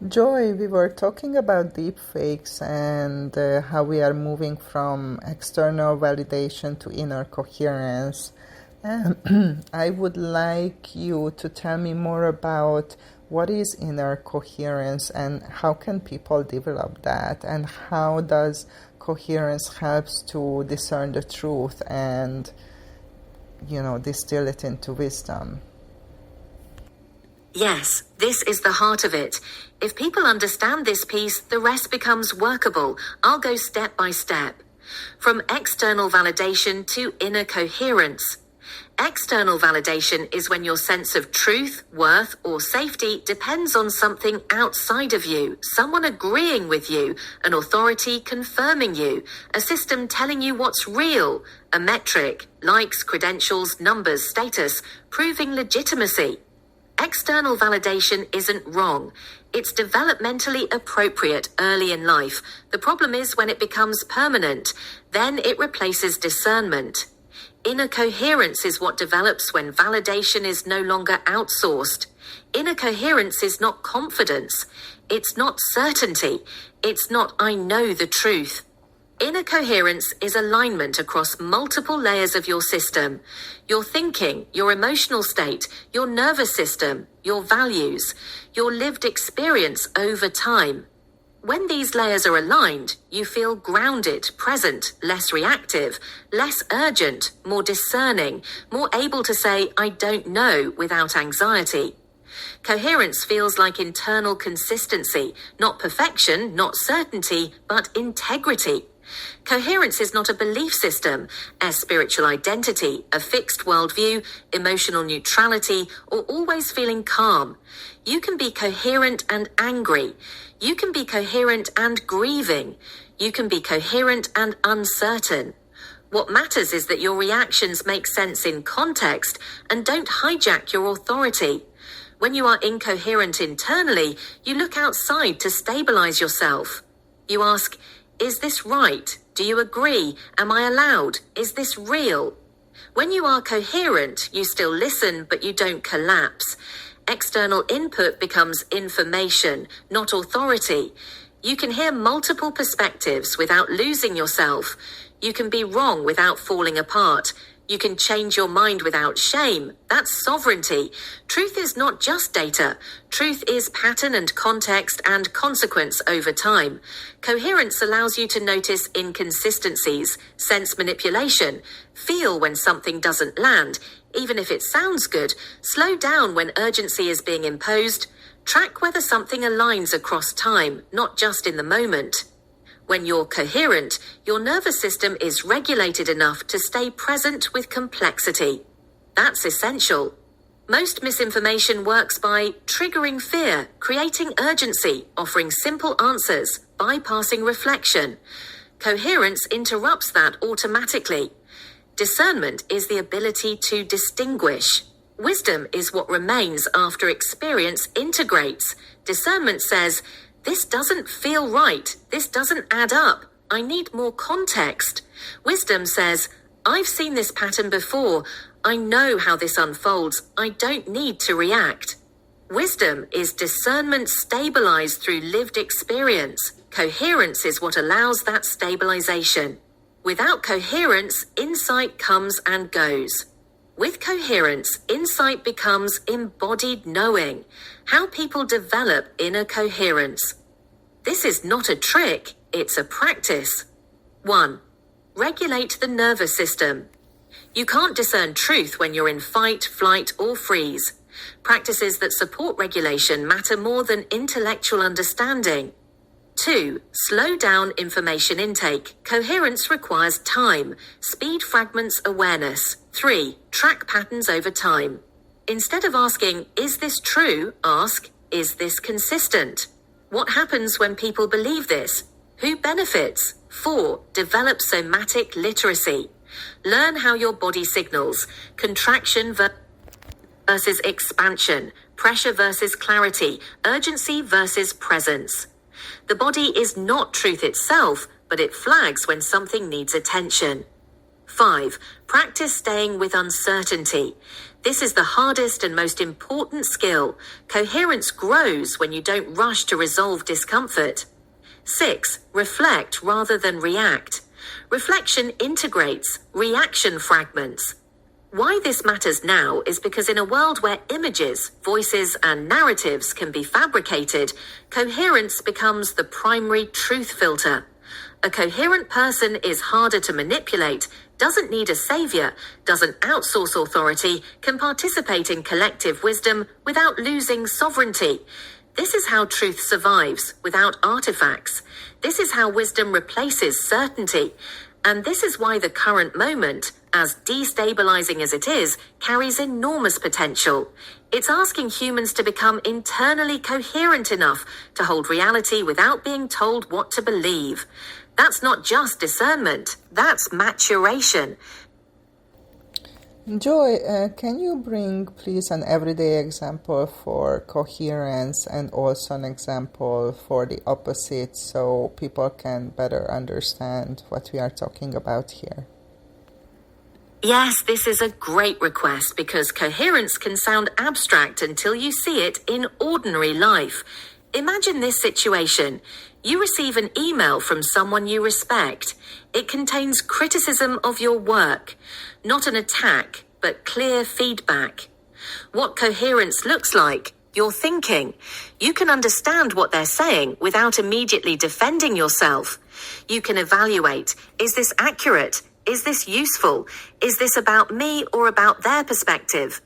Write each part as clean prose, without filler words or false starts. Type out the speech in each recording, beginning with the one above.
Joy, we were talking about deepfakes and how we are moving from external validation to inner coherence. And I would like you to tell me more about what is inner coherence and how can people develop that, and how does coherence helps to discern the truth and, distill it into wisdom. Yes, this is the heart of it. If people understand this piece, the rest becomes workable. I'll go step by step. From external validation to inner coherence. External validation is when your sense of truth, worth, or safety depends on something outside of you, someone agreeing with you, an authority confirming you, a system telling you what's real, a metric, likes, credentials, numbers, status, proving legitimacy. External validation isn't wrong. It's developmentally appropriate early in life. The problem is when it becomes permanent. Then it replaces discernment. Inner coherence is what develops when validation is no longer outsourced. Inner coherence is not confidence. It's not certainty. It's not I know the truth. Inner coherence is alignment across multiple layers of your system. Your thinking, your emotional state, your nervous system, your values, your lived experience over time. When these layers are aligned, you feel grounded, present, less reactive, less urgent, more discerning, more able to say, I don't know, without anxiety. Coherence feels like internal consistency, not perfection, not certainty, but integrity. Coherence is not a belief system, a spiritual identity, a fixed worldview, emotional neutrality, or always feeling calm. You can be coherent and angry. You can be coherent and grieving. You can be coherent and uncertain. What matters is that your reactions make sense in context and don't hijack your authority. When you are incoherent internally, you look outside to stabilize yourself. You ask, is this right? Do you agree? Am I allowed? Is this real? When you are coherent, you still listen, but you don't collapse. External input becomes information, not authority. You can hear multiple perspectives without losing yourself. You can be wrong without falling apart. You can change your mind without shame. That's sovereignty. Truth is not just data. Truth is pattern and context and consequence over time. Coherence allows you to notice inconsistencies, sense manipulation, feel when something doesn't land, even if it sounds good, slow down when urgency is being imposed, track whether something aligns across time, not just in the moment. When you're coherent, your nervous system is regulated enough to stay present with complexity. That's essential. Most misinformation works by triggering fear, creating urgency, offering simple answers, bypassing reflection. Coherence interrupts that automatically. Discernment is the ability to distinguish. Wisdom is what remains after experience integrates. Discernment says, this doesn't feel right. This doesn't add up. I need more context. Wisdom says, I've seen this pattern before. I know how this unfolds. I don't need to react. Wisdom is discernment stabilized through lived experience. Coherence is what allows that stabilization. Without coherence, insight comes and goes. With coherence, insight becomes embodied knowing, how people develop inner coherence. This is not a trick, it's a practice. 1. Regulate the nervous system. You can't discern truth when you're in fight, flight, or freeze. Practices that support regulation matter more than intellectual understanding. 2. Slow down information intake. Coherence requires time. Speed fragments awareness. 3. Track patterns over time. Instead of asking, is this true? Ask, is this consistent? What happens when people believe this? Who benefits? 4. Develop somatic literacy. Learn how your body signals. Contraction versus expansion. Pressure versus clarity. Urgency versus presence. The body is not truth itself, but it flags when something needs attention. 5. Practice staying with uncertainty. This is the hardest and most important skill. Coherence grows when you don't rush to resolve discomfort. 6. Reflect rather than react. Reflection integrates, reaction fragments. Why this matters now is because in a world where images, voices, and narratives can be fabricated, coherence becomes the primary truth filter. A coherent person is harder to manipulate, doesn't need a savior, doesn't outsource authority, can participate in collective wisdom without losing sovereignty. This is how truth survives without artifacts. This is how wisdom replaces certainty. And this is why the current moment, as destabilizing as it is, carries enormous potential. It's asking humans to become internally coherent enough to hold reality without being told what to believe. That's not just discernment, that's maturation. Joy, can you bring, please, an everyday example for coherence and also an example for the opposite so people can better understand what we are talking about here? Yes, this is a great request because coherence can sound abstract until you see it in ordinary life. Imagine this situation. You receive an email from someone you respect. It contains criticism of your work, not an attack, but clear feedback. What coherence looks like, your thinking. You can understand what they're saying without immediately defending yourself. You can evaluate, is this accurate? Is this useful? Is this about me or about their perspective?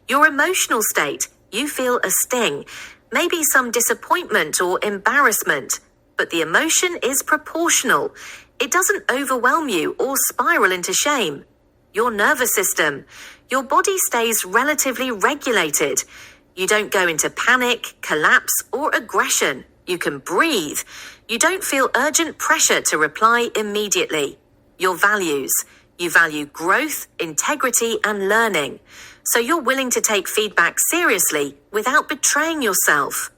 Your emotional state, you feel a sting, maybe some disappointment or embarrassment, but the emotion is proportional. It doesn't overwhelm you or spiral into shame. Your nervous system, your body stays relatively regulated. You don't go into panic, collapse, or aggression. You can breathe. You don't feel urgent pressure to reply immediately. Your values. You value growth, integrity, and learning. So you're willing to take feedback seriously without betraying yourself.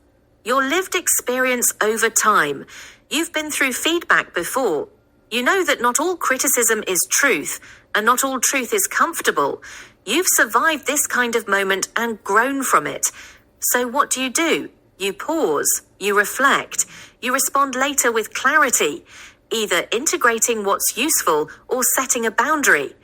Your lived experience over time. You've been through feedback before. You know that not all criticism is truth, and not all truth is comfortable. You've survived this kind of moment and grown from it. So what do? You pause, you reflect, you respond later with clarity, either integrating what's useful or setting a boundary.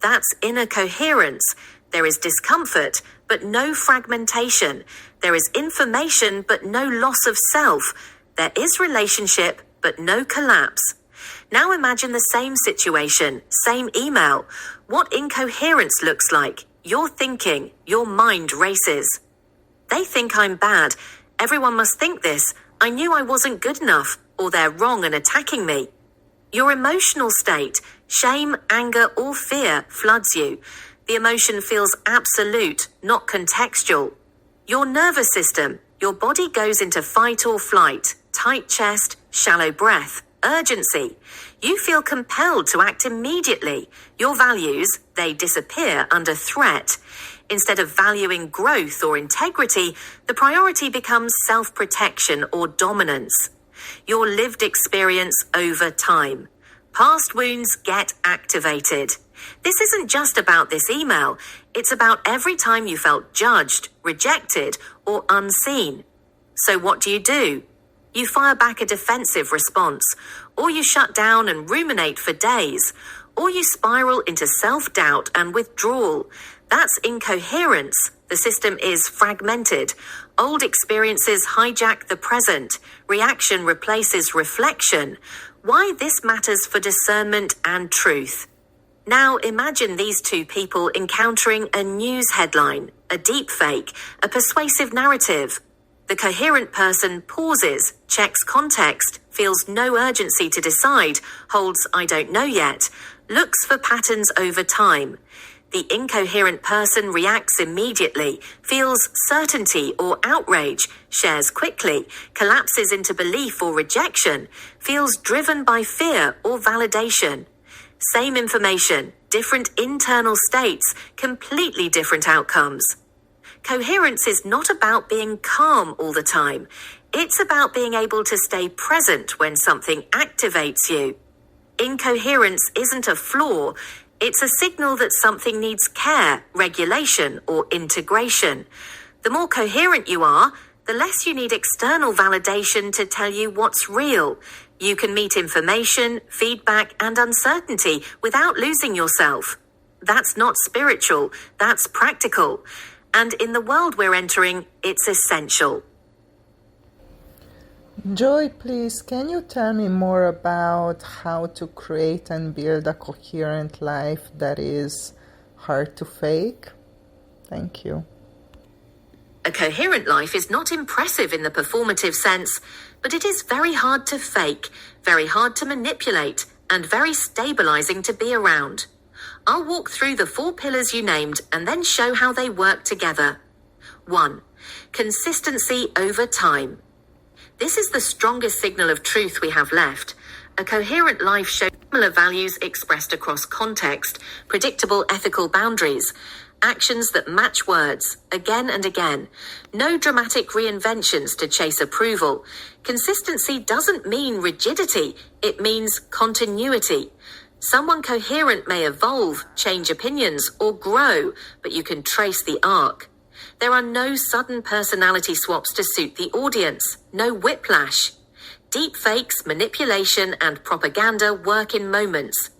That's inner coherence. There is discomfort, but no fragmentation. There is information, but no loss of self. There is relationship, but no collapse. Now imagine the same situation, same email. What incoherence looks like. You're thinking, your mind races. They think I'm bad. Everyone must think this. I knew I wasn't good enough, or they're wrong and attacking me. Your emotional state, shame, anger, or fear floods you. The emotion feels absolute, not contextual. Your nervous system, your body goes into fight or flight, tight chest, shallow breath, urgency. You feel compelled to act immediately. Your values, they disappear under threat. Instead of valuing growth or integrity, the priority becomes self-protection or dominance. Your lived experience over time. Past wounds get activated. This isn't just about this email. It's about every time you felt judged, rejected, or unseen. So what do? You fire back a defensive response, or you shut down and ruminate for days, or you spiral into self-doubt and withdrawal. That's incoherence. The system is fragmented. Old experiences hijack the present. Reaction replaces reflection. Why this matters for discernment and truth. Now imagine these two people encountering a news headline, a deepfake, a persuasive narrative. The coherent person pauses, checks context, feels no urgency to decide, holds I don't know yet, looks for patterns over time. The incoherent person reacts immediately, feels certainty or outrage, shares quickly, collapses into belief or rejection, feels driven by fear or validation. Same information, different internal states, completely different outcomes. Coherence is not about being calm all the time. It's about being able to stay present when something activates you. Incoherence isn't a flaw. It's a signal that something needs care, regulation, or integration. The more coherent you are, the less you need external validation to tell you what's real. You can meet information, feedback, and uncertainty without losing yourself. That's not spiritual, that's practical. And in the world we're entering, it's essential. Joy, please, can you tell me more about how to create and build a coherent life that is hard to fake? Thank you. A coherent life is not impressive in the performative sense, but it is very hard to fake, very hard to manipulate, and very stabilizing to be around. I'll walk through the 4 pillars you named and then show how they work together. 1. Consistency over time. This is the strongest signal of truth we have left. A coherent life shows similar values expressed across context, predictable ethical boundaries, actions that match words, again and again. No dramatic reinventions to chase approval. Consistency doesn't mean rigidity, it means continuity. Someone coherent may evolve, change opinions, or grow, but you can trace the arc. There are no sudden personality swaps to suit the audience, no whiplash. Deep fakes, manipulation, and propaganda work in moments.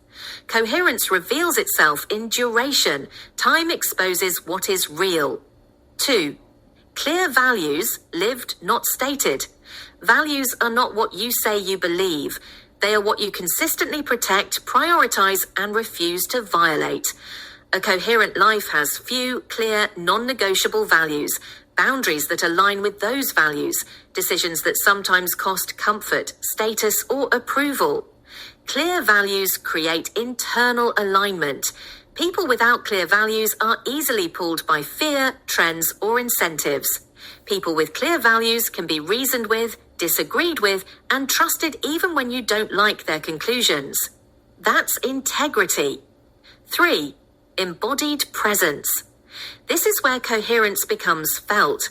Coherence reveals itself in duration. Time exposes what is real. 2. Clear values, lived, not stated. Values are not what you say you believe. They are what you consistently protect, prioritize, and refuse to violate. A coherent life has few, clear, non-negotiable values, boundaries that align with those values, decisions that sometimes cost comfort, status, or approval. Clear values create internal alignment. People without clear values are easily pulled by fear, trends, or incentives. People with clear values can be reasoned with, disagreed with, and trusted even when you don't like their conclusions. That's integrity. 3. Embodied presence. This is where coherence becomes felt.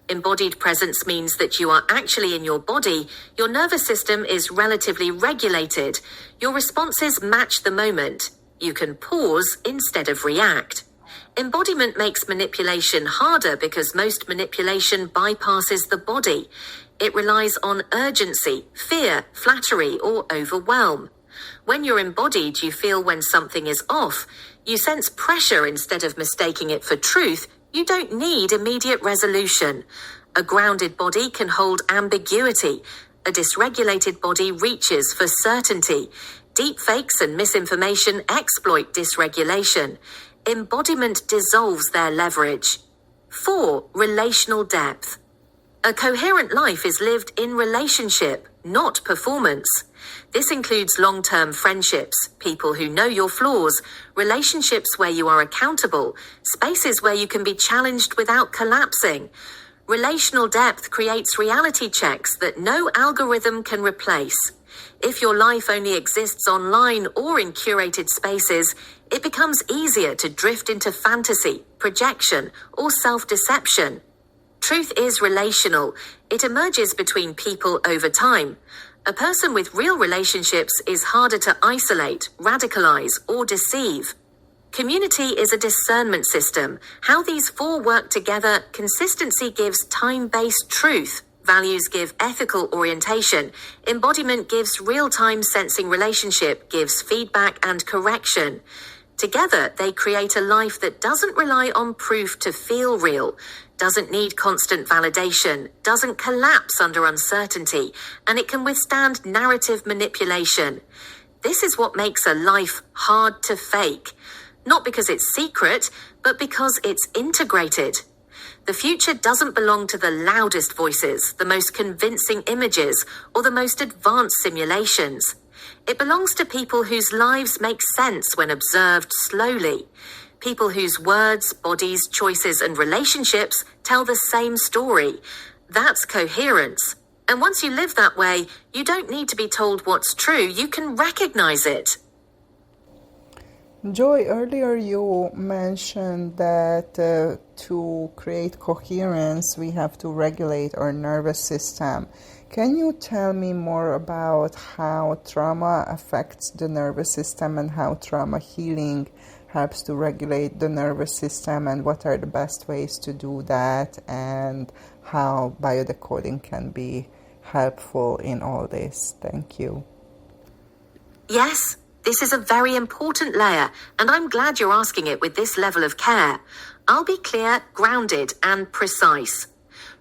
Embodied presence means that you are actually in your body, your nervous system is relatively regulated, your responses match the moment. You can pause instead of react. Embodiment makes manipulation harder because most manipulation bypasses the body. It relies on urgency, fear, flattery, or overwhelm. When you're embodied, you feel when something is off. You sense pressure instead of mistaking it for truth. You don't need immediate resolution. A grounded body can hold ambiguity. A dysregulated body reaches for certainty. Deep fakes and misinformation exploit dysregulation. Embodiment dissolves their leverage. 4. Relational depth. A coherent life is lived in relationship, not performance. This includes long-term friendships, people who know your flaws, relationships where you are accountable, spaces where you can be challenged without collapsing. Relational depth creates reality checks that no algorithm can replace. If your life only exists online or in curated spaces, it becomes easier to drift into fantasy, projection, or self-deception. Truth is relational. It emerges between people over time. A person with real relationships is harder to isolate, radicalize, or deceive. Community is a discernment system. How these 4 work together: consistency gives time-based truth. Values give ethical orientation. Embodiment gives real-time sensing. Relationship gives feedback and correction. Together, they create a life that doesn't rely on proof to feel real, doesn't need constant validation, doesn't collapse under uncertainty, and it can withstand narrative manipulation. This is what makes a life hard to fake. Not because it's secret, but because it's integrated. The future doesn't belong to the loudest voices, the most convincing images, or the most advanced simulations. It belongs to people whose lives make sense when observed slowly. People whose words, bodies, choices, and relationships tell the same story. That's coherence. And once you live that way, you don't need to be told what's true. You can recognize it. Joy, earlier you mentioned that to create coherence, we have to regulate our nervous system. Can you tell me more about how trauma affects the nervous system and how trauma healing helps to regulate the nervous system, and what are the best ways to do that, and how biodecoding can be helpful in all this? Thank you. Yes, this is a very important layer, and I'm glad you're asking it with this level of care. I'll be clear, grounded, and precise.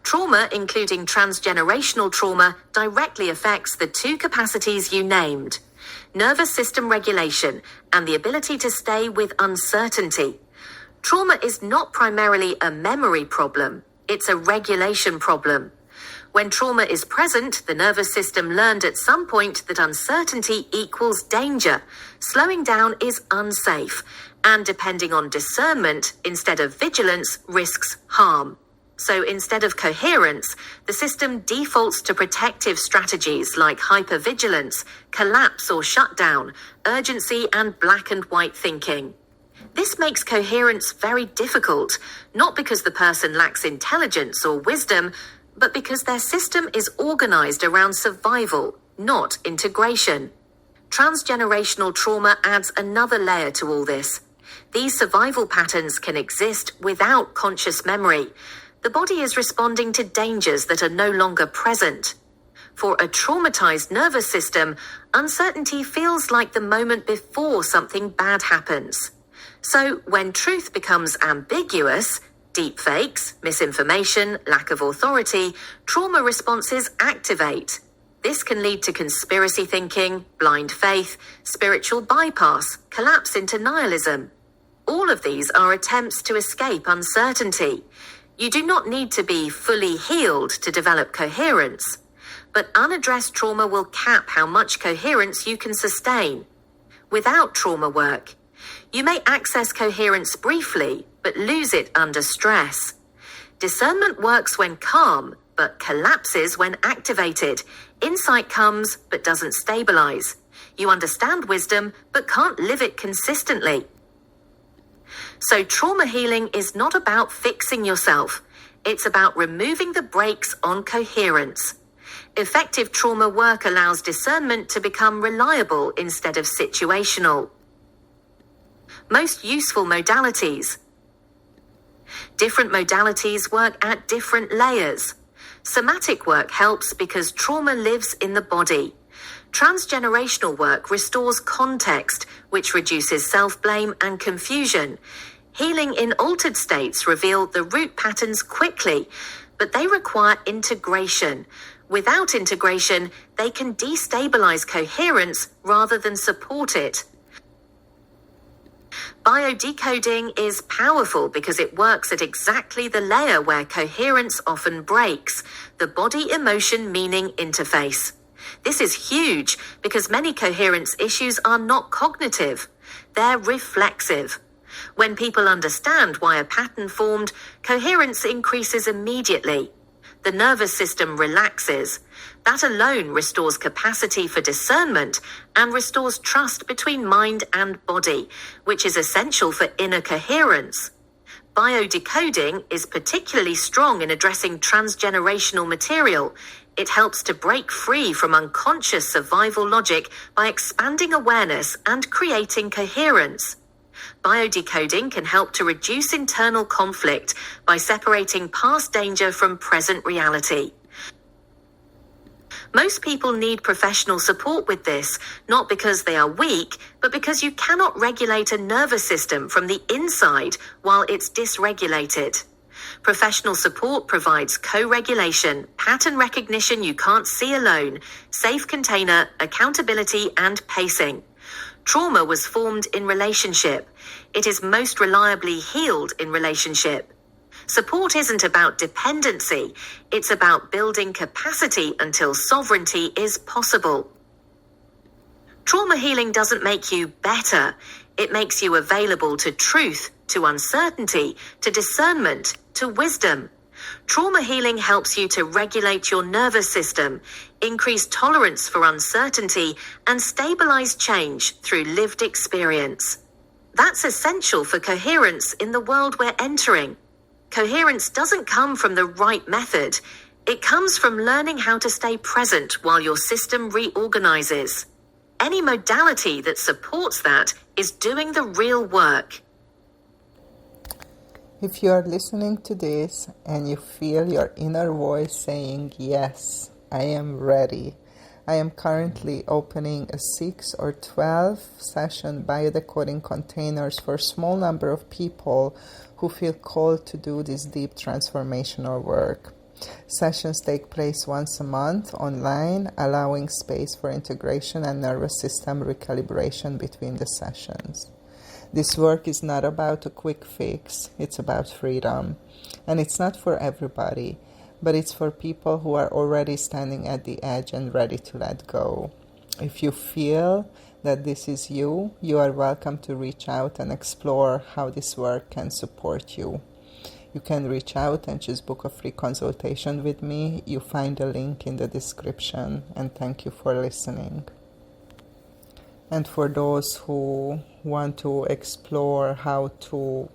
Trauma, including transgenerational trauma, directly affects the two capacities you named: nervous system regulation and the ability to stay with uncertainty. Trauma is not primarily a memory problem, it's a regulation problem. When trauma is present, the nervous system learned at some point that uncertainty equals danger. Slowing down is unsafe, and depending on discernment instead of vigilance risks harm. So instead of coherence, the system defaults to protective strategies like hypervigilance, collapse or shutdown, urgency, and black and white thinking. This makes coherence very difficult, not because the person lacks intelligence or wisdom, but because their system is organized around survival, not integration. Transgenerational trauma adds another layer to all this. These survival patterns can exist without conscious memory. The body is responding to dangers that are no longer present. For a traumatized nervous system, uncertainty feels like the moment before something bad happens. So when truth becomes ambiguous, deep fakes, misinformation, lack of authority, trauma responses activate. This can lead to conspiracy thinking, blind faith, spiritual bypass, collapse into nihilism. All of these are attempts to escape uncertainty. You do not need to be fully healed to develop coherence, but unaddressed trauma will cap how much coherence you can sustain. Without trauma work, you may access coherence briefly, but lose it under stress. Discernment works when calm, but collapses when activated. Insight comes, but doesn't stabilize. You understand wisdom, but can't live it consistently. So trauma healing is not about fixing yourself. It's about removing the brakes on coherence. Effective trauma work allows discernment to become reliable instead of situational. Most useful modalities. Different modalities work at different layers. Somatic work helps because trauma lives in the body. Transgenerational work restores context, which reduces self-blame and confusion. Healing in altered states reveal the root patterns quickly, but they require integration. Without integration, they can destabilize coherence rather than support it. Biodecoding is powerful because it works at exactly the layer where coherence often breaks, the body-emotion-meaning interface. This is huge because many coherence issues are not cognitive. They're reflexive. When people understand why a pattern formed, coherence increases immediately. The nervous system relaxes. That alone restores capacity for discernment and restores trust between mind and body, which is essential for inner coherence. Biodecoding is particularly strong in addressing transgenerational material. It helps to break free from unconscious survival logic by expanding awareness and creating coherence. Biodecoding can help to reduce internal conflict by separating past danger from present reality. Most people need professional support with this, not because they are weak, but because you cannot regulate a nervous system from the inside while it's dysregulated. Professional support provides co-regulation, pattern recognition you can't see alone, safe container, accountability, and pacing. Trauma was formed in relationship. It is most reliably healed in relationship. Support isn't about dependency. It's about building capacity until sovereignty is possible. Trauma healing doesn't make you better. It makes you available to truth, to uncertainty, to discernment, to wisdom. Trauma healing helps you to regulate your nervous system, increase tolerance for uncertainty, and stabilize change through lived experience. That's essential for coherence in the world we're entering. Coherence doesn't come from the right method. It comes from learning how to stay present while your system reorganizes. Any modality that supports that is doing the real work. If you are listening to this and you feel your inner voice saying, yes, I am ready, I am currently opening a 6 or 12 session biodecoding containers for a small number of people who feel called to do this deep transformational work. Sessions take place once a month online, allowing space for integration and nervous system recalibration between the sessions. This work is not about a quick fix, it's about freedom. And it's not for everybody, but it's for people who are already standing at the edge and ready to let go. If you feel that this is you, you are welcome to reach out and explore how this work can support you. You can reach out and just book a free consultation with me. You find the link in the description, and thank you for listening. And for those who want to explore how to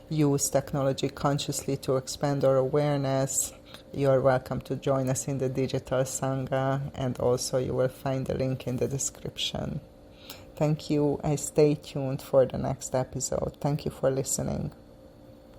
use technology consciously to expand our awareness, you are welcome to join us in the Digital Sangha, and also you will find the link in the description. Thank you, and stay tuned for the next episode. Thank you for listening.